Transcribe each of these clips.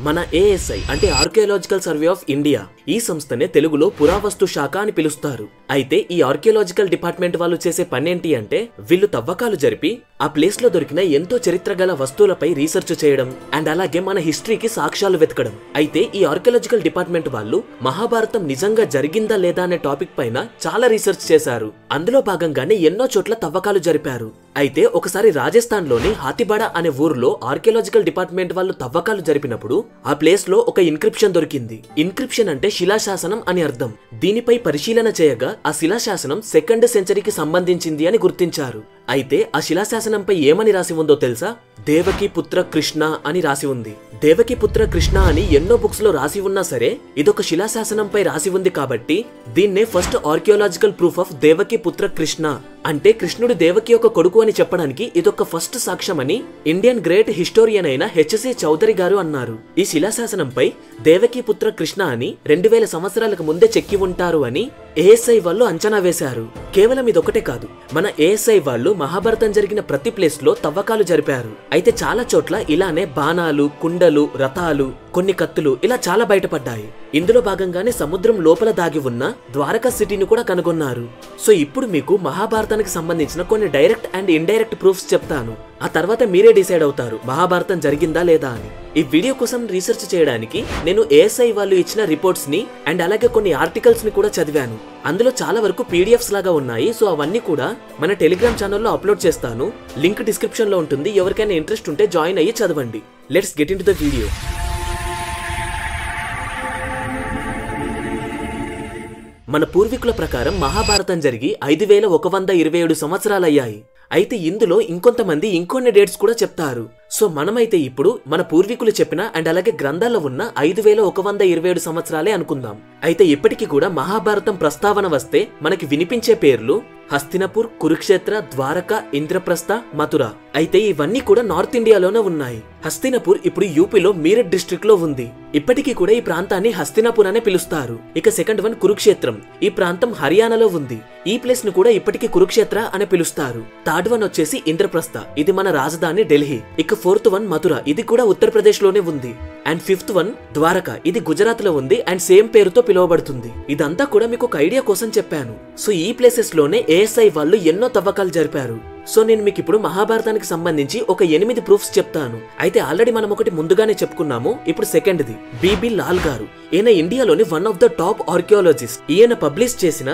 మన ఏఎస్ఐ అంటే archaeological survey of India ఈ సంస్థనే తెలుగులో పురావస్తు శాఖ అని పిలుస్తారు. అయితే ఈ ఆర్కియాలజికల్ డిపార్ట్మెంట్ వాళ్ళు చేసే పనేంటి అంటే వీళ్ళు తవ్వకాలు జరిపి ఆ ప్లేస్ లో దొరికిన ఎంతో చరిత్ర గల వస్తువులపై రీసెర్చ్ చేయడం అండ్ అలాగే మన హిస్టరీకి సాక్ష్యాలు వెతకడం. అయితే ఈ ఆర్కియాలజికల్ డిపార్ట్మెంట్ వాళ్ళు మహాభారతం నిజంగా జరిగిందా లేదా అనే టాపిక్ పైన చాలా రీసెర్చ్ చేశారు. అందులో భాగంగానే ఎన్నో చోట్ల తవ్వకాలు జరిపారు. అయితే ఒకసారి రాజస్థాన్ లోని హాతిబాడా అనే ఊర్లో ఆర్కియాలజికల్ డిపార్ట్మెంట్ వాళ్ళు తవ్వకాలు జరిపినప్పుడు ఆ ప్లేస్ లో ఒక ఇన్క్రిప్షన్ దొరికింది. ఇన్క్రిప్షన్ అంటే శిలాశాసనం అని అర్థం. దీనిపై పరిశీలన చేయగా ఆ శిలాశాసనం 2వ సెంచరీకి సంబంధించింది అని గుర్తించారు. అయితే ఆ శిలాశాసనంపై ఏమని రాసి ఉందో తెలుసా? దేవకి పుత్ర కృష్ణ అని రాసి ఉంది. దేవకి పుత్ర కృష్ణ అని ఎన్నో బుక్స్ లో రాసి ఉన్నా సరే ఇదొక శిలాశాసనంపై రాసి ఉంది కాబట్టి దీన్నే first archaeological proof of Devaki పుత్ర కృష్ణ అంటే కృష్ణుడు దేవకి యొక్క కొడుకు అని చెప్పడానికి ఇదొక ఫస్ట్ సాక్ష్యం అని ఇండియన్ గ్రేట్ హిస్టోరియన్ అయిన హెచ్సి చౌదరి గారు అన్నారు. ఈ శిలాశాసనంపై దేవకి పుత్ర కృష్ణ అని 2000 సంవత్సరాలకు ముందే చెక్కి ఉంటారు అని ఏఎస్ఐ వాళ్ళు అంచనా వేశారు. కేవలం ఇదొకటే కాదు, మన ఏఎస్ఐ వాళ్ళు మహాభారతం జరిగిన ప్రతి ప్లేస్ లో తవ్వకాలు జరిపారు. అయితే చాలా చోట్ల ఇలానే బాణాలు, కుండలు, రథాలు, కొన్ని కత్తులు ఇలా చాలా బయటపడ్డాయి. ఇందులో భాగంగానే సముద్రం లోపల దాగి ఉన్న ద్వారకా సిటీని కూడా కనుగొన్నారు. సో ఇప్పుడు మీకు మహాభారతానికి సంబంధించిన కొన్ని డైరెక్ట్ అండ్ ఇండైరెక్ట్ ప్రూఫ్స్ చెప్తాను. ఆ తర్వాత మీరే డిసైడ్ అవుతారు మహాభారతం జరిగిందా లేదా అని. ఈ వీడియో కోసం రీసెర్చ్ చేయడానికి నేను ఏఎస్ఐ వాళ్ళు ఇచ్చిన రిపోర్ట్స్ ని అండ్ అలాగే కొన్ని ఆర్టికల్స్ ని కూడా చదివాను. అందులో చాలా వరకు పీడిఎఫ్స్ లాగా ఉన్నాయి. సో అవన్నీ కూడా మన టెలిగ్రామ్ ఛానల్లో అప్లోడ్ చేస్తాను. లింక్ డిస్క్రిప్షన్ లో ఉంటుంది. ఎవరికైనా ఇంట్రెస్ట్ ఉంటే జాయిన్ అయ్యి చదవండి. Let's get in to the video. మన పూర్వీకుల ప్రకారం మహాభారతం జరిగి 5127 సంవత్సరాలయ్యాయి. అయితే ఇందులో ఇంకొంతమంది ఇంకొన్ని డేట్స్ కూడా చెప్తారు. సో మనమైతే ఇప్పుడు మన పూర్వీకులు చెప్పిన అండ్ అలాగే గ్రంథాల్లో ఉన్న 5127 సంవత్సరాలే అనుకుందాం. అయితే ఇప్పటికీ కూడా మహాభారతం ప్రస్తావన వస్తే మనకి వినిపించే పేర్లు హస్తినపూర్, కురుక్షేత్ర, ద్వారక, ఇంద్రప్రస్థ, మథుర. అయితే ఇవన్నీ కూడా నార్త్ ఇండియాలోనే ఉన్నాయి. హస్తినపూర్ ఇప్పుడు యూపీలో మీరట్ డిస్ట్రిక్ట్ లో ఉంది. ఇప్పటికీ కూడా ఈ ప్రాంతాన్ని హస్తినపూర్ అనే పిలుస్తారు. ఇక సెకండ్ వన్ కురుక్షేత్రం. ఈ ప్రాంతం హర్యానాలో ఉంది. ఈ ప్లేస్ ను కూడా ఇప్పటికీ కురుక్షేత్ర అని పిలుస్తారు. థర్డ్ వన్ వచ్చేసి ఇంద్రప్రస్థ. ఇది మన రాజధాని ఢిల్లీ. ఇక ఫోర్త్ వన్ మథుర. ఇది కూడా ఉత్తరప్రదేశ్ లోనే ఉంది. And fifth one Dwarka. ఇది గుజరాత్ లో ఉంది అండ్ సేమ్ పేరుతో పిలువబడుతుంది. ఇదంతా కూడా మీకు ఒక ఐడియా కోసం చెప్పాను. సో ఈ ప్లేసెస్ లోనే ఏఎస్ఐ వాళ్ళు ఎన్నో తవ్వకాలు జరిపారు. సో నేను మీకు ఇప్పుడు మహాభారతానికి సంబంధించి ఒక 8 ప్రూఫ్స్ చెప్తాను. అయితే ఆల్రెడీ మనం ఒకటి ముందుగానే చెప్పుకున్నాము. ఇప్పుడు సెకండ్ది బిబి లాల్ గారు. ఈయన ఇండియాలోని one of the top archaeologist. ఈయన పబ్లిష్ చేసిన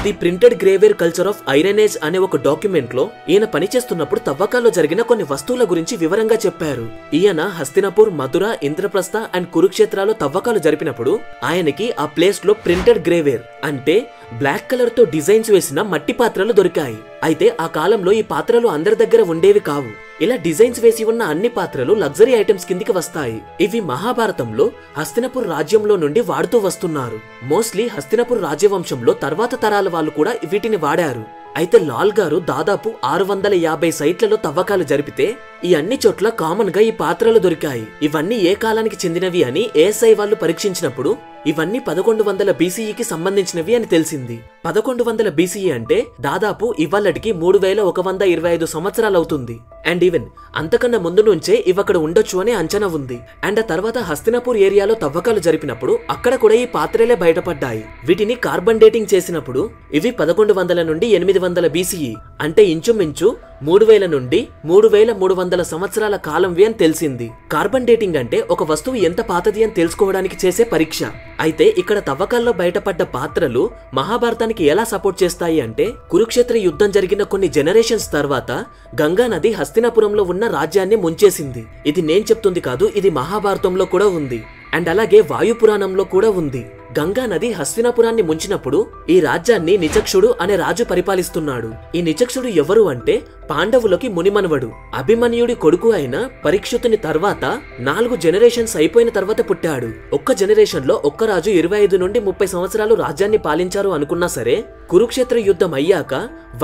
the printed grey ware culture of iron age అనే ఒక డాక్యుమెంట్ లో ఈయన పనిచేస్తున్నప్పుడు తవ్వకాల్లో జరిగిన కొన్ని వస్తువుల గురించి వివరంగా చెప్పారు. ఈయన హస్తినపూర్, మథుర, ఇంద్రప్రస్థ అండ్ కురుక్షేత్రాలో తవ్వకాలు జరిపినప్పుడు ఆయనకి ఆ ప్లేస్ లో ప్రింటెడ్ గ్రేవేర్ అంటే బ్లాక్ కలర్ తో డిజైన్స్ వేసిన మట్టి పాత్రలు దొరికాయి. అయితే ఆ కాలంలో ఈ పాత్రలు అందరి దగ్గర ఉండేవి కావు. ఇలా డిజైన్స్ వేసి ఉన్న అన్ని పాత్రలు లగ్జరీ ఐటమ్స్ కిందికి వస్తాయి. ఇవి మహాభారతంలో హస్తినపూర్ రాజ్యంలో నుండి వాడుతూ వస్తున్నారు. మోస్ట్లీ హస్తినపూర్ రాజ్యవంశంలో తర్వాత తరాల వాళ్ళు కూడా వీటిని వాడారు. అయితే లాల్ గారు దాదాపు 650 సైట్లలో తవ్వకాలు జరిపితే ఈ అన్ని చోట్ల కామన్ గా ఈ పాత్రలు దొరికాయి. ఇవన్నీ ఏ కాలానికి చెందినవి అని ఏఎస్ఐ వాళ్ళు పరీక్షించినప్పుడు ఇవన్నీ 1100 BCEకి సంబంధించినవి అని తెలిసింది. 1100 BCE అంటే దాదాపు ఇవాళటికి 3125 సంవత్సరాలు అవుతుంది. అండ్ ఈవెన్ అంతకన్నా ముందు నుంచే ఇవక్కడ ఉండొచ్చు అనే అంచనా ఉంది. అండ్ ఆ తర్వాత హస్తినపూర్ ఏరియాలో తవ్వకాలు జరిపినప్పుడు అక్కడ కూడా ఈ పాత్రలే బయటపడ్డాయి. వీటిని కార్బన్ డేటింగ్ చేసినప్పుడు ఇవి 1100 నుండి 800 BCE అంటే ఇంచుమించు 3000 నుండి 3300 సంవత్సరాల కాలంవి అని తెలిసింది. కార్బన్ డేటింగ్ అంటే ఒక వస్తువు ఎంత పాతది అని తెలుసుకోవడానికి చేసే పరీక్ష. అయితే ఇక్కడ తవ్వకాల్లో బయటపడ్డ పాత్రలు మహాభారతానికి ఎలా సపోర్ట్ చేస్తాయి అంటే కురుక్షేత్ర యుద్ధం జరిగిన కొన్ని జనరేషన్స్ తర్వాత గంగా నది హస్తినాపురంలో ఉన్న రాజ్యాన్ని ముంచేసింది. ఇది నేను చెప్తుంది కాదు, ఇది మహాభారతంలో కూడా ఉంది. అండ్ అలాగే వాయు పురాణంలో కూడా ఉంది. గంగా నది హస్తినాపురాన్ని ముంచినప్పుడు ఈ రాజ్యాన్ని నిచక్షుడు అనే రాజు పరిపాలిస్తున్నాడు. ఈ నిచక్షుడు ఎవరు అంటే పాండవులకి మునిమనవడు, అభిమన్యుడి కొడుకు అయిన పరీక్షితుని తర్వాత 4 జనరేషన్స్ అయిపోయిన తర్వాత పుట్టాడు. ఒక్క జనరేషన్ లో ఒక్క రాజు 25 నుండి 30 సంవత్సరాలు రాజ్యాన్ని పాలించారు అనుకున్నా సరే కురుక్షేత్ర యుద్ధం అయ్యాక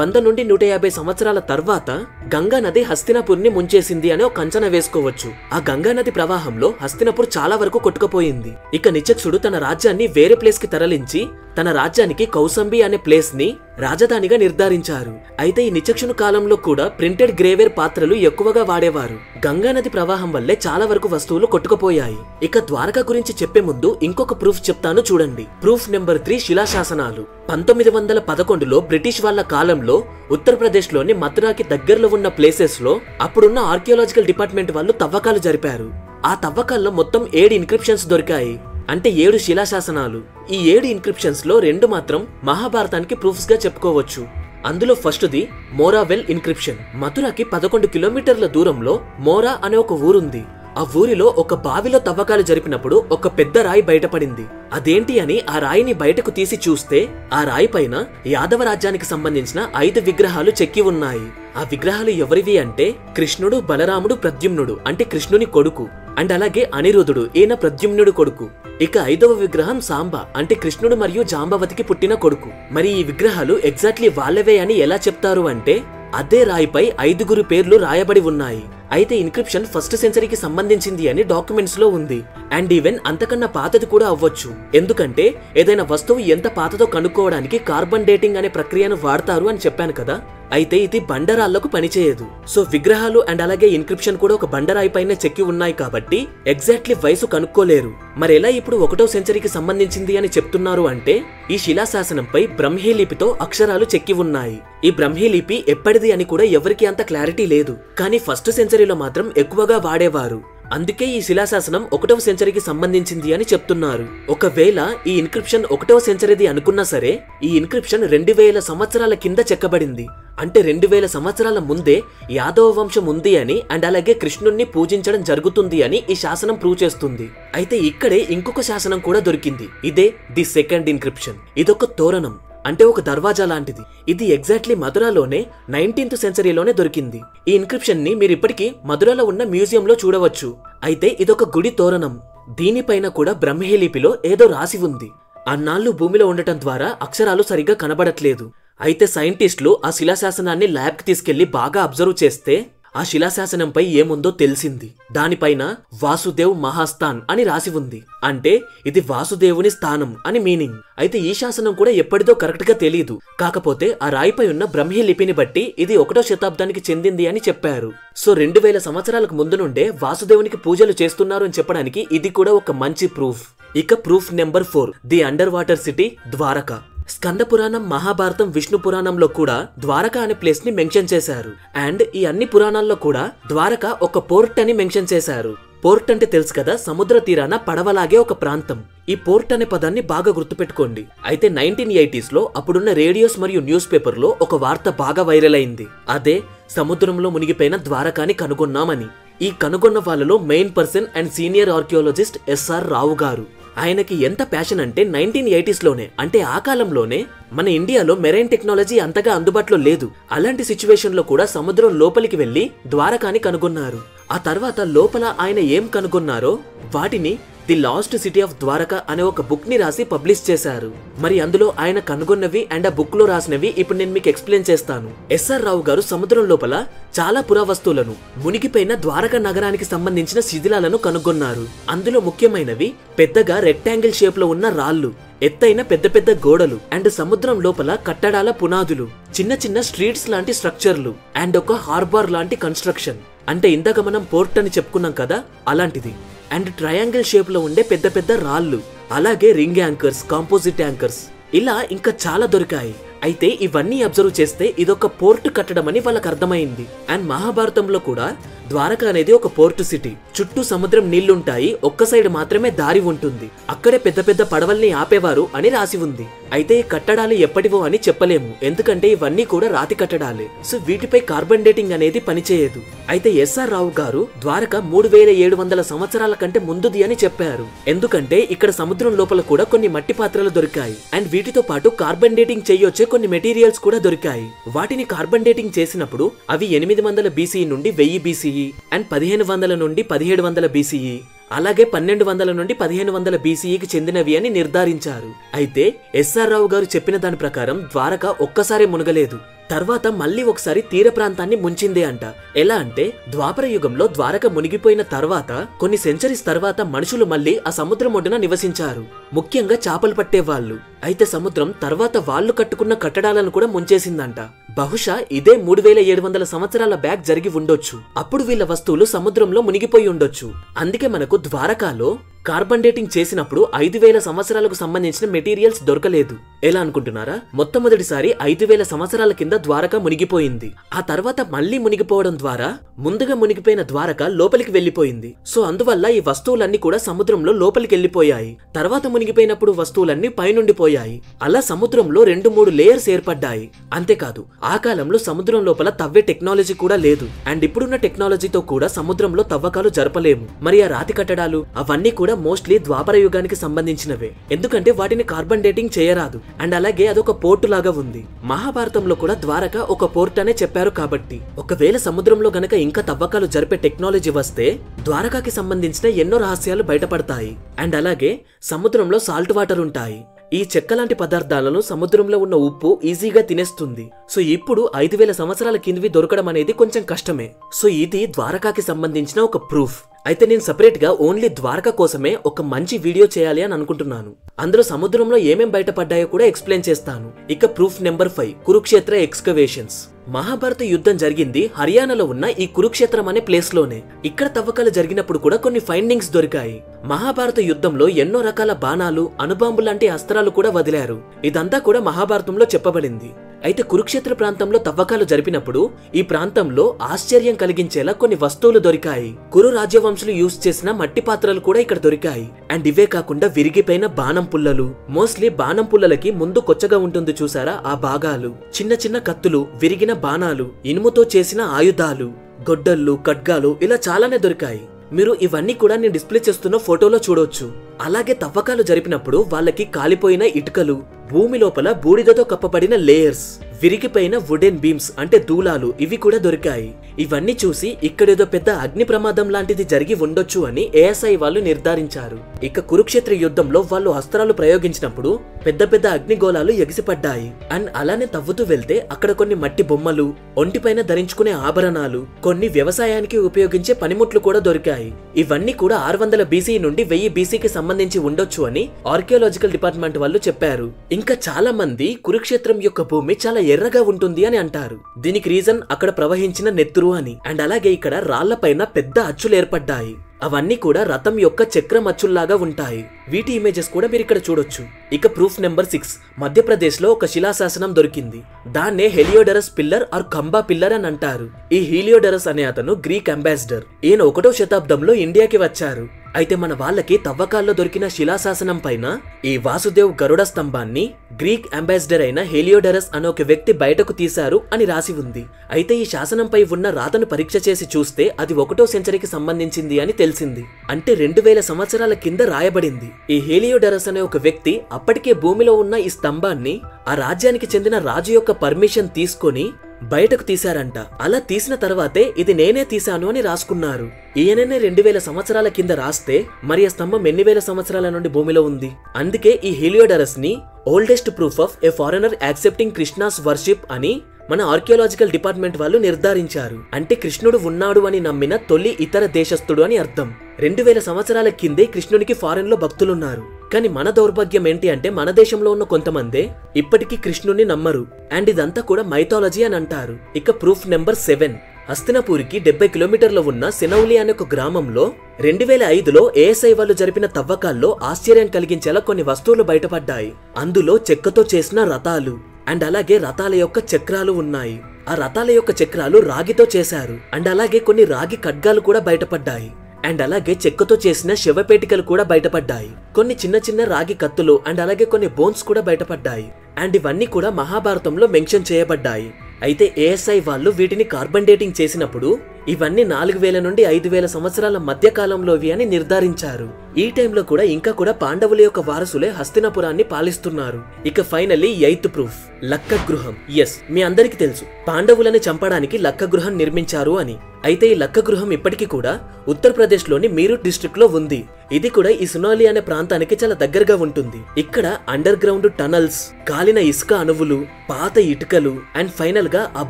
100 నుండి 150 సంవత్సరాల తర్వాత గంగా నది హస్తినాపూర్ ని ముంచేసింది అని ఒక అంచనా వేసుకోవచ్చు. ఆ గంగా నది ప్రవాహంలో హస్తినాపూర్ చాలా వరకు కొట్టుకుపోయింది. ఇక నిచక్షుడు తన రాజ్యాన్ని వేరే ప్లేస్ కి తరలించి తన రాజ్యానికి కౌసంబి అనే ప్లేస్ ని రాజధానిగా నిర్ధారించారు. అయితే ఈ నిచక్షణ కాలంలో కూడా ప్రింటెడ్ గ్రేవేర్ పాత్రలు ఎక్కువగా వాడేవారు. గంగానది ప్రవాహం వల్లే చాలా వరకు వస్తువులు కొట్టుకుపోయాయి. ఇక ద్వారక గురించి చెప్పే ముందు ఇంకొక ప్రూఫ్ చెప్తాను చూడండి. Proof number 3 శిలాశాసనాలు. 1911లో బ్రిటిష్ వాళ్ళ కాలంలో ఉత్తరప్రదేశ్ లోని మథురాకి దగ్గరలో ఉన్న ప్లేసెస్ లో అప్పుడున్న ఆర్కియాలజికల్ డిపార్ట్మెంట్ వాళ్ళు తవ్వకాలు జరిపారు. ఆ తవ్వకాల్లో మొత్తం 7 ఇన్క్రిప్షన్స్ దొరికాయి. అంటే 7 శిలాశాసనాలు. ఈ 7 ఇన్క్రిప్షన్స్ లో 2 మాత్రం మహాభారతానికి ప్రూఫ్స్ గా చెప్పుకోవచ్చు. అందులో ఫస్ట్ది మోరావెల్ ఇన్క్రిప్షన్. మథురాకి 11 కిలోమీటర్ల దూరంలో మోరా అనే ఒక ఊరుంది. ఆ ఊరిలో ఒక బావిలో తవ్వకాలు జరిపినప్పుడు ఒక పెద్ద రాయి బయటపడింది. అదేంటి అని ఆ రాయిని బయటకు తీసి చూస్తే ఆ రాయి పైన యాదవ రాజ్యానికి సంబంధించిన 5 విగ్రహాలు చెక్కి ఉన్నాయి. ఆ విగ్రహాలు ఎవరివి అంటే కృష్ణుడు, బలరాముడు, ప్రద్యుమ్నుడు అంటే కృష్ణుని కొడుకు, అండ్ అలాగే అనిరుద్ధుడు, ఈయన ప్రద్యుమ్నుడు కొడుకు. ఇక 5వ విగ్రహం సాంబ అంటే కృష్ణుడు మరియు జాంబవతికి పుట్టిన కొడుకు. మరి ఈ విగ్రహాలు ఎగ్జాక్ట్లీ వాళ్ళవే అని ఎలా చెప్తారు అంటే అదే రాయిపై 5 పేర్లు రాయబడి ఉన్నాయి. అయితే ఇన్క్రిప్షన్ 1st సెంచరీకి సంబంధించింది అని డాక్యుమెంట్స్ లో ఉంది. అండ్ ఈవెన్ అంతకన్నా పాతది కూడా అవ్వచ్చు. ఎందుకంటే ఏదైనా వస్తువు ఎంత పాతదో కనుక్కోవడానికి కార్బన్ డేటింగ్ అనే ప్రక్రియను వాడతారు అని చెప్పాను కదా. అయితే ఇది బండరాళ్లకు పనిచేయదు. సో విగ్రహాలు అండ్ అలాగే ఇన్క్రిప్షన్ కూడా ఒక బండరాయి పైన చెక్కి ఉన్నాయి కాబట్టి ఎగ్జాక్ట్లీ వయసు కనుక్కోలేరు. మరి ఎలా ఇప్పుడు 1వ సెంచరీకి సంబంధించింది అని చెప్తున్నారు అంటే ఈ శిలాశాసనంపై బ్రహ్మీ లిపితో అక్షరాలు చెక్కి ఉన్నాయి. ఈ బ్రహ్మీ లిపి ఎప్పటిది అని కూడా ఎవరికి అంత క్లారిటీ లేదు. కానీ 1st సెంచరీలో మాత్రం ఎక్కువగా వాడేవారు. అందుకే ఈ శిలాశాసనం 1వ సెంచరీకి సంబంధించింది అని చెప్తున్నారు. ఒకవేళ ఈ ఇన్క్రిప్షన్ 1వ సెంచరీది అనుకున్నా సరే ఈ ఇన్క్రిప్షన్ 2000 సంవత్సరాల కింద చెక్కబడింది. అంటే 2000 సంవత్సరాల ముందే యాదవ వంశం ఉంది అని అండ్ అలాగే కృష్ణుణ్ణి పూజించడం జరుగుతుంది అని ఈ శాసనం ప్రూవ్ చేస్తుంది. అయితే ఇక్కడే ఇంకొక శాసనం కూడా దొరికింది. ఇదే ది 2nd ఇన్క్రిప్షన్. ఇదొక తోరణం అంటే ఒక దర్వాజా లాంటిది. ఇది ఎగ్జాక్ట్లీ మధురాలోనే 19th సెంచరీలోనే దొరికింది. ఈ ఇన్క్రిప్షన్ ని మీరు ఇప్పటికీ మధురలో ఉన్న మ్యూజియం లో చూడవచ్చు. అయితే ఇదొక గుడి తోరణం. దీనిపైన కూడా బ్రహ్మీ లిపిలో ఏదో రాసి ఉంది. అన్నాళ్ళు భూమిలో ఉండటం ద్వారా అక్షరాలు సరిగ్గా కనబడట్లేదు. అయితే సైంటిస్టులు ఆ శిలాశాసనాన్ని ల్యాబ్ కి తీసుకెళ్లి బాగా అబ్జర్వ్ చేస్తే ఆ శిలాశాసనంపై ఏముందో తెలిసింది. దానిపైన వాసుదేవ్ మహాస్థాన్ అని రాసి ఉంది. అంటే ఇది వాసుదేవుని స్థానం అని మీనింగ్. అయితే ఈ శాసనం కూడా ఎప్పటిదో కరెక్ట్ గా తెలియదు. కాకపోతే ఆ రాయిపై ఉన్న బ్రహ్మీ లిపిని బట్టి ఇది 1వ శతాబ్దానికి చెందింది అని చెప్పారు. సో 2000 సంవత్సరాలకు ముందు నుండే వాసుదేవునికి పూజలు చేస్తున్నారు అని చెప్పడానికి ఇది కూడా ఒక మంచి ప్రూఫ్. ఇక proof number 4 the under water city Dwarka. Skanda పురాణం, మహాభారతం, విష్ణు పురాణంలో కూడా ద్వారక అనే ప్లేస్ ని మెన్షన్ చేశారు. అండ్ ఈ అన్ని పురాణాల్లో కూడా ద్వారక ఒక పోర్ట్ అని మెన్షన్ చేశారు. పోర్ట్ అంటే తెలుసు కదా, సముద్ర తీరాన పడవలాగే ఒక ప్రాంతం. ఈ పోర్ట్ అనే పదాన్ని బాగా గుర్తుపెట్టుకోండి. అయితే 1980s లో అప్పుడున్న రేడియోస్ మరియు న్యూస్ పేపర్ లో ఒక వార్త బాగా వైరల్ అయింది. అదే సముద్రంలో మునిగిపోయిన ద్వారకాని కనుగొన్నామని. ఈ కనుగొన్న వాళ్ళలో main person and senior archaeologist S R Rao garu. ఆయనకి ఎంత ప్యాషన్ అంటే 1980s లోనే అంటే ఆ కాలంలోనే మన ఇండియాలో మెరైన్ టెక్నాలజీ అంతగా అందుబాటులో లేదు. అలాంటి సిచ్యువేషన్ లో కూడా సముద్రం లోపలికి వెళ్లి ద్వారకాని కనుగొన్నారు. ఆ తర్వాత లోపల ఆయన ఏం కనుగొన్నారో వాటిని the lost city of Dwarka అనే ఒక బుక్ ని రాసి పబ్లిష్ చేశారు. మరి అందులో ఆయన కనుగొన్నవి అండ్ ఆ బుక్ లో రాసినవి ఇప్పుడు నేను మీకు ఎక్స్ప్లెయిన్ చేస్తాను. ఎస్ఆర్ రావు గారు సముద్రం లోపల చాలా పురావస్తువులను, మునిగిపోయిన ద్వారకా నగరానికి సంబంధించిన శిథిలాలను కనుగొన్నారు. అందులో ముఖ్యమైనవి పెద్దగా రెక్టాంగిల్ షేప్ లో ఉన్న రాళ్లు, ఎత్తైన పెద్ద పెద్ద గోడలు అండ్ సముద్రం లోపల కట్టడాల పునాదులు, చిన్న చిన్న స్ట్రీట్స్ లాంటి స్ట్రక్చర్లు అండ్ ఒక హార్బర్ లాంటి కన్స్ట్రక్షన్. అంటే ఇందాక మనం పోర్ట్ అని చెప్పుకున్నాం కదా, అలాంటిది. అండ్ ట్రయాంగిల్ షేప్ లో ఉండే పెద్ద పెద్ద రాళ్లు, అలాగే రింగ్ యాంకర్స్, కాంపోజిట్ యాంకర్స్, ఇలా ఇంకా చాలా దొరికాయి. అయితే ఇవన్నీ అబ్జర్వ్ చేస్తే ఇదొక పోర్ట్ కట్టడం అని వాళ్ళకి అర్థమైంది. అండ్ మహాభారతంలో కూడా ద్వారక అనేది ఒక పోర్ట్ సిటీ. చుట్టూ సముద్రం నీళ్లుంటాయి, ఒక్క సైడ్ మాత్రమే దారి ఉంటుంది. అక్కడే పెద్ద పెద్ద పడవల్ని ఆపేవారు అని రాసి ఉంది. అయితే ఈ కట్టడాలు ఎప్పటివో అని చెప్పలేము, ఎందుకంటే ఇవన్నీ కూడా రాతి కట్టడాలే. సో వీటిపై కార్బన్ డేటింగ్ అనేది పనిచేయదు. అయితే ఎస్ఆర్ రావు గారు ద్వారక 3700 సంవత్సరాల కంటే ముందుది అని చెప్పారు. ఎందుకంటే ఇక్కడ సముద్రం లోపల కూడా కొన్ని మట్టి పాత్రలు దొరికాయి. అండ్ వీటితో పాటు కార్బన్ డేటింగ్ చేయొచ్చే కొన్ని మెటీరియల్స్ కూడా దొరికాయి. వాటిని కార్బన్ డేటింగ్ చేసినప్పుడు అవి 800 BCE నుండి 1000 BCE అండ్ 1500 నుండి 1700 BCE, అలాగే 1200 నుండి 1500 BCEకి చెందినవి అని నిర్ధారించారు. అయితే ఎస్ఆర్ రావు గారు చెప్పిన దాని ప్రకారం ద్వారక ఒక్కసారి మునగలేదు. తర్వాత మళ్ళీ ఒకసారి తీర ప్రాంతాన్ని ముంచింది అంట. ఎలా అంటే ద్వాపర యుగంలో ద్వారక మునిగిపోయిన తర్వాత కొన్ని సెంచరీస్ తర్వాత మనుషులు మళ్ళీ ఆ సముద్రం ఒడ్డున నివసించారు, ముఖ్యంగా చేపలు పట్టేవాళ్ళు. అయితే సముద్రం తర్వాత వాళ్ళు కట్టుకున్న కట్టడాలను కూడా ముంచేసిందంట. బహుశా ఇదే 3700 సంవత్సరాల బ్యాక్ జరిగి ఉండొచ్చు. అప్పుడు వీళ్ళ వస్తువులు సముద్రంలో మునిగిపోయి ఉండొచ్చు. అందుకే మనకు ద్వారకాలో కార్బన్ డేటింగ్ చేసినప్పుడు 5000 సంవత్సరాలకు సంబంధించిన మెటీరియల్స్ దొరకలేదు. ఎలా అనుకుంటున్నారా? మొట్టమొదటిసారి 5000 సంవత్సరాల కింద ద్వారక మునిగిపోయింది. ఆ తర్వాత మళ్లీ మునిగిపోవడం ద్వారా ముందుగా మునిగిపోయిన ద్వారక లోపలికి వెళ్లిపోయింది. సో అందువల్ల ఈ వస్తువులన్నీ కూడా సముద్రంలో లోపలికి వెళ్లిపోయాయి. తర్వాత మునిగిపోయినప్పుడు వస్తువులన్నీ పైనుండి పోయాయి. అలా సముద్రంలో 2-3 లేయర్స్ ఏర్పడ్డాయి. అంతేకాదు ఆ కాలంలో సముద్రం లోపల తవ్వే టెక్నాలజీ కూడా లేదు. అండ్ ఇప్పుడున్న టెక్నాలజీతో కూడా సముద్రంలో తవ్వకాలు జరపలేము. మరి ఆ రాతి కట్టడాలు అవన్నీ కూడా మోస్ట్లీ ద్వాపర యుగానికి సంబంధించినవే, ఎందుకంటే వాటిని కార్బన్ డేటింగ్ చేయరాదు. అండ్ అలాగే అదొక పోర్టు లాగా ఉంది. మహాభారతంలో కూడా ద్వారక ఒక పోర్ట్ అనే చెప్పారు. కాబట్టి ఒకవేళ సముద్రంలో గనక ఇంకా తవ్వకాలు జరిపే టెక్నాలజీ వస్తే ద్వారకాకి సంబంధించిన ఎన్నో రహస్యాలు బయటపడతాయి. అండ్ అలాగే సముద్రంలో సాల్ట్ వాటర్ ఉంటాయి. ఈ చెక్క లాంటి పదార్థాలను సముద్రంలో ఉన్న ఉప్పు ఈజీగా తినేస్తుంది. సో ఇప్పుడు 5000 సంవత్సరాల కిందవి దొరకడం అనేది కొంచెం కష్టమే. సో ఇది ద్వారకాకి సంబంధించిన ఒక ప్రూఫ్. అయితే నేను సెపరేట్ గా ఓన్లీ ద్వారక కోసమే ఒక మంచి వీడియో చేయాలి అని అనుకుంటున్నాను. అందులో సముద్రంలో ఏమేం బయటపడ్డాయో కూడా ఎక్స్ప్లెయిన్ చేస్తాను. ఇక proof number 5, Kurukshetra excavations. Mahabharata యుద్ధం జరిగింది హర్యానాలో ఉన్న ఈ కురుక్షేత్రం అనే ప్లేస్ లోనే. ఇక్కడ తవ్వకాలు జరిగినప్పుడు కూడా కొన్ని ఫైండింగ్స్ దొరికాయి. మహాభారత యుద్ధంలో ఎన్నో రకాల బాణాలు, అణుబాంబు లాంటి అస్త్రాలు కూడా వదిలారు. ఇదంతా కూడా మహాభారతంలో చెప్పబడింది. అయితే కురుక్షేత్ర ప్రాంతంలో తవ్వకాలు జరిపినప్పుడు ఈ ప్రాంతంలో ఆశ్చర్యం కలిగించేలా కొన్ని వస్తువులు దొరికాయి. కురు రాజ్యవంశులు యూజ్ చేసిన మట్టి పాత్రలు కూడా ఇక్కడ దొరికాయి. అండ్ ఇవే కాకుండా విరిగిపోయిన బాణం పుల్లలు, మోస్ట్లీ బాణం పుల్లలకి ముందు కొచ్చగా ఉంటుంది చూసారా ఆ భాగాలు, చిన్న చిన్న కత్తులు, విరిగిన బాణాలు, ఇనుముతో చేసిన ఆయుధాలు, గొడ్డళ్ళు, ఖడ్గాలు ఇలా చాలానే దొరికాయి. మీరు ఇవన్నీ కూడా నేను డిస్ప్లే చేస్తున్న ఫోటోలో చూడొచ్చు. అలాగే తవ్వకాలు జరిపినప్పుడు వాళ్ళకి కాలిపోయిన ఇటుకలు, భూమి లోపల బూడిదతో కప్పబడిన లేయర్స్, విరిగిపోయిన వుడెన్ బీమ్స్ అంటే దూలాలు ఇవి కూడా దొరికాయి. ఇవన్నీ చూసి ఇక్కడేదో పెద్ద అగ్ని ప్రమాదం లాంటిది జరిగి ఉండొచ్చు అని ఏఎస్ఐ వాళ్ళు నిర్ధారించారు. ఇక కురుక్షేత్ర యుద్ధంలో వాళ్ళు అస్త్రాలు ప్రయోగించినప్పుడు పెద్ద పెద్ద అగ్నిగోళాలు ఎగిసిపడ్డాయి. అండ్ అలానే తవ్వుతూ వెళ్తే అక్కడ కొన్ని మట్టి బొమ్మలు, ఒంటిపైన ధరించుకునే ఆభరణాలు, కొన్ని వ్యవసాయానికి ఉపయోగించే పనిముట్లు కూడా దొరికాయి. ఇవన్నీ కూడా 600 BC నుండి 1000 BCకి సంబంధించి ఉండొచ్చు అని ఆర్కియాలజికల్ డిపార్ట్మెంట్ వాళ్ళు చెప్పారు. ఇంకా చాలా మంది కురుక్షేత్రం యొక్క భూమి చాలా ఎర్రగా ఉంటుంది అని అంటారు. దీనికి రీజన్ అక్కడ ప్రవహించిన నెత్తురు అని. అండ్ అలాగే ఇక్కడ రాళ్ల పైన పెద్ద అచ్చులు ఏర్పడ్డాయి. అవన్నీ కూడా రథం యొక్క చక్రం అచ్చుల్లాగా ఉంటాయి. వీటి ఇమేజెస్ కూడా మీరు ఇక్కడ చూడొచ్చు. ఇక ప్రూఫ్ నెంబర్ 6, మధ్యప్రదేశ్ లో ఒక శిలాశాసనం దొరికింది. దాన్నే హెలియోడరస్ పిల్లర్ ఆర్ కంబా పిల్లర్ అని అంటారు. ఈ హెలియోడరస్ అనే అతను గ్రీక్ అంబాసిడర్. ఈయన 1వ శతాబ్దంలో ఇండియాకి వచ్చారు. అయితే మన వాళ్ళకి తవ్వకాల్లో దొరికిన శిలాశాసనం పైన ఈ వాసుదేవ్ గరుడ స్తంభాన్ని గ్రీక్ అంబాసిడర్ అయిన హెలియోడరస్ అనే ఒక వ్యక్తి బయటకు తీశారు అని రాసి ఉంది. అయితే ఈ శాసనంపై ఉన్న రాతను పరీక్ష చేసి చూస్తే అది 1వ సెంచరీకి సంబంధించింది అని తెలిసింది. అంటే 2000 సంవత్సరాల కింద రాయబడింది. ఈ హెలియోడరస్ అనే ఒక వ్యక్తి అప్పటికే భూమిలో ఉన్న ఈ స్తంభాన్ని ఆ రాజ్యానికి చెందిన రాజు యొక్క పర్మిషన్ తీసుకొని బయటకు తీశారంట. అలా తీసిన తర్వాతే ఇది నేనే తీశాను అని రాసుకున్నారు. ఈయననే 2000 సంవత్సరాల కింద రాస్తే మరి ఆ స్తంభం ఎన్ని వేల సంవత్సరాల నుండి భూమిలో ఉంది? అందుకే ఈ హెలియోడరస్ ని oldest proof of A foreigner accepting Krishna's worship అని మన ఆర్కియాలజికల్ డిపార్ట్మెంట్ వాళ్ళు నిర్ధారించారు. అంటే కృష్ణుడు ఉన్నాడు అని నమ్మిన తొలి ఇతర దేశస్థుడు అని అర్థం. 2000 సంవత్సరాల కిందే కృష్ణునికి ఫారెన్ లో భక్తులున్నారు. కానీ మన దౌర్భాగ్యం ఏంటి అంటే మన దేశంలో ఉన్న కొంతమందే ఇప్పటికీ కృష్ణుని నమ్మరు. అండ్ ఇదంతా కూడా మైథాలజీ అని అంటారు. ఇక ప్రూఫ్ నెంబర్ 7, హస్తినపూర్కి 70 కిలోమీటర్ల ఉన్న సినౌలి అనే ఒక గ్రామంలో 2005లో ఏఎస్ఐ వాళ్ళు జరిపిన తవ్వకాల్లో ఆశ్చర్యం కలిగించేలా కొన్ని వస్తువులు బయటపడ్డాయి. అందులో చెక్కతో చేసిన రథాలు అండ్ అలాగే రథాల యొక్క చక్రాలు ఉన్నాయి. ఆ రథాల యొక్క చక్రాలు రాగితో చేశారు. అండ్ అలాగే కొన్ని రాగి ఖడ్గాలు కూడా బయటపడ్డాయి. అండ్ అలాగే చెక్కతో చేసిన శవపేటికలు కూడా బయటపడ్డాయి. కొన్ని చిన్న చిన్న రాగి కత్తులు అండ్ అలాగే కొన్ని బోన్స్ కూడా బయటపడ్డాయి. అండ్ ఇవన్నీ కూడా మహాభారతంలో మెన్షన్ చేయబడ్డాయి. అయితే ఏఎస్ఐ వాళ్ళు వీటిని కార్బన్ డేటింగ్ చేసినప్పుడు ఇవన్నీ 4000 నుండి 5000 సంవత్సరాల మధ్య కాలంలోవి అని నిర్ధారించారు. ఈ టైంలో కూడా ఇంకా కూడా పాండవుల యొక్క వారసులే హస్తినాపురాన్ని పాలిస్తున్నారు. ఇక ఫైనల్లీ 8th ప్రూఫ్, లక్క గృహం. ఎస్, మీ అందరికీ తెలుసు పాండవులని చంపడానికి లక్క గృహం నిర్మించారు అని. అయితే ఈ లక్క గృహం ఇప్పటికీ కూడా ఉత్తరప్రదేశ్ లోని మీరూట్ డిస్ట్రిక్ట్ లో ఉంది. ఇది కూడా ఈ సునాలి అనే ప్రాంతానికి చాలా దగ్గరగా ఉంటుంది. ఇక్కడ అండర్ గ్రౌండ్ టనల్స్, కాలిన ఇసుక అణువులు, పాత ఇటుకలు అండ్ ఫైనల్ గా ఆ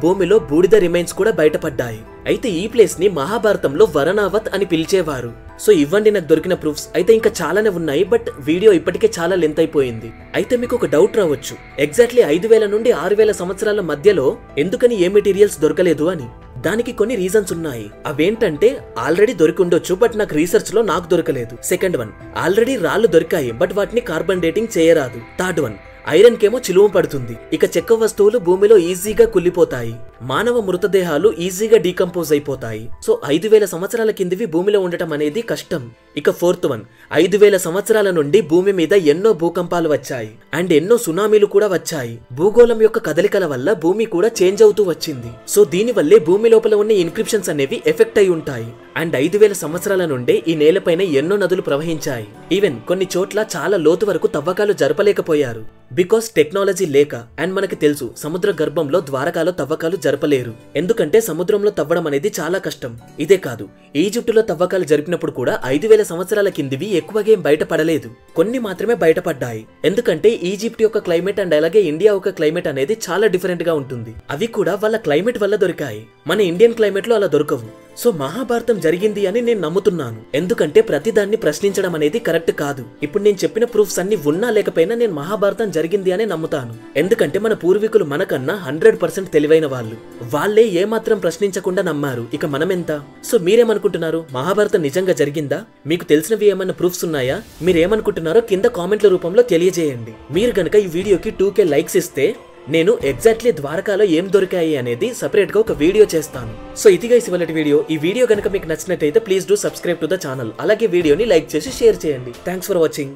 భూమిలో బూడిద రిమైన్స్ కూడా బయటపడ్డాయి. అయితే ఈ ప్లేస్ ని మహాభారతంలో వరణావత్ అని పిలిచేవారు. సో ఇవ్వండి నాకు దొరికిన ప్రూఫ్స్. అయితే ఇంకా చాలానే ఉన్నాయి, బట్ వీడియో ఇప్పటికే చాలా లెంత్ అయిపోయింది. అయితే మీకు ఒక డౌట్ రావచ్చు, ఎగ్జాక్ట్లీ 5000 నుండి 6000 సంవత్సరాల మధ్యలో ఎందుకని ఏ మెటీరియల్స్ దొరకలేదు అని. దానికి కొన్ని రీజన్స్ ఉన్నాయి. అవేంటంటే ఆల్రెడీ దొరికి ఉండొచ్చు, బట్ నాకు రీసెర్చ్ లో నాకు దొరకలేదు. సెకండ్ వన్, ఆల్రెడీ రాళ్లు దొరికాయి, బట్ వాటిని కార్బన్ డేటింగ్ చేయరాదు. థర్డ్ వన్, ఐరన్ కేమో చిలువ పడుతుంది. ఇక చెక్క వస్తువులు భూమిలో ఈజీగా కుళ్ళిపోతాయి, మానవ మృతదేహాలు ఈజీగా డీకంపోజ్ అయిపోతాయి. సో 5000 సంవత్సరాల కిందివి భూమిలో ఉండటం అనేది కష్టం. ఇక ఫోర్త్ వన్, 5000 సంవత్సరాల నుండి భూమి మీద ఎన్నో భూకంపాలు వచ్చాయి అండ్ ఎన్నో సునామీలు కూడా వచ్చాయి. భూగోళం యొక్క కదలికల వల్ల భూమి కూడా చేంజ్ అవుతూ వచ్చింది. సో దీని వల్లే భూమి లోపల ఉన్న ఇన్క్రిప్షన్స్ అనేవి ఎఫెక్ట్ అయి ఉంటాయి. అండ్ 5000 సంవత్సరాల నుండే ఈ నేలపైన ఎన్నో నదులు ప్రవహించాయి. ఈవెన్ కొన్ని చోట్ల చాలా లోతు వరకు తవ్వకాలు జరపలేకపోయారు, బికాస్ టెక్నాలజీ లేక. అండ్ మనకి తెలుసు సముద్ర గర్భంలో ద్వారకాలో తవ్వకాలు జరపలేరు, ఎందుకంటే సముద్రంలో తవ్వడం అనేది చాలా కష్టం. ఇదే కాదు, ఈజిప్టులో తవ్వకాలు జరిపినప్పుడు కూడా 5000 సంవత్సరాల కిందివి ఎక్కువగా ఏం బయటపడలేదు, కొన్ని మాత్రమే బయటపడ్డాయి. ఎందుకంటే ఈజిప్ట్ యొక్క క్లైమేట్ అండ్ అలాగే ఇండియా యొక్క క్లైమేట్ అనేది చాలా డిఫరెంట్ గా ఉంటుంది. అవి కూడా వాళ్ళ క్లైమేట్ వల్ల దొరికాయి, మన ఇండియన్ క్లైమేట్ లో అలా దొరకవు. సో మహాభారతం జరిగింది అని నేను నమ్ముతున్నాను, ఎందుకంటే ప్రతిదాన్ని ప్రశ్నించడం అనేది కరెక్ట్ కాదు. ఇప్పుడు నేను చెప్పిన ప్రూఫ్స్ అన్ని ఉన్నా లేకపోయినా నేను మహాభారతం జరిగింది అని నమ్ముతాను. ఎందుకంటే మన పూర్వీకులు మనకన్నా 100% తెలివైన వాళ్ళు, వాళ్ళే ఏమాత్రం ప్రశ్నించకుండా నమ్మారు. ఇక మనం ఎంత? సో మీరేమనుకుంటున్నారు, మహాభారతం నిజంగా జరిగిందా? మీకు తెలిసినవి ఏమన్నా ప్రూఫ్స్ ఉన్నాయా? మీరేమనుకుంటున్నారో కింద కామెంట్ల రూపంలో తెలియజేయండి. మీరు గనక ఈ వీడియోకి 2K లైక్స్ ఇస్తే నేను ఎగ్జాక్ట్లీ ద్వారకాలో ఏం దొరికాయి అనేది సెపరేట్ గా ఒక వీడియో చేస్తాను. సో ఇది గైస్ ఇవాల్టి వీడియో. ఈ వీడియో కనుక మీకు నచ్చినట్టయితే please do subscribe to the channel. అలాగే వీడియోని లైక్ చేసి షేర్ చేయండి. Thanks for watching.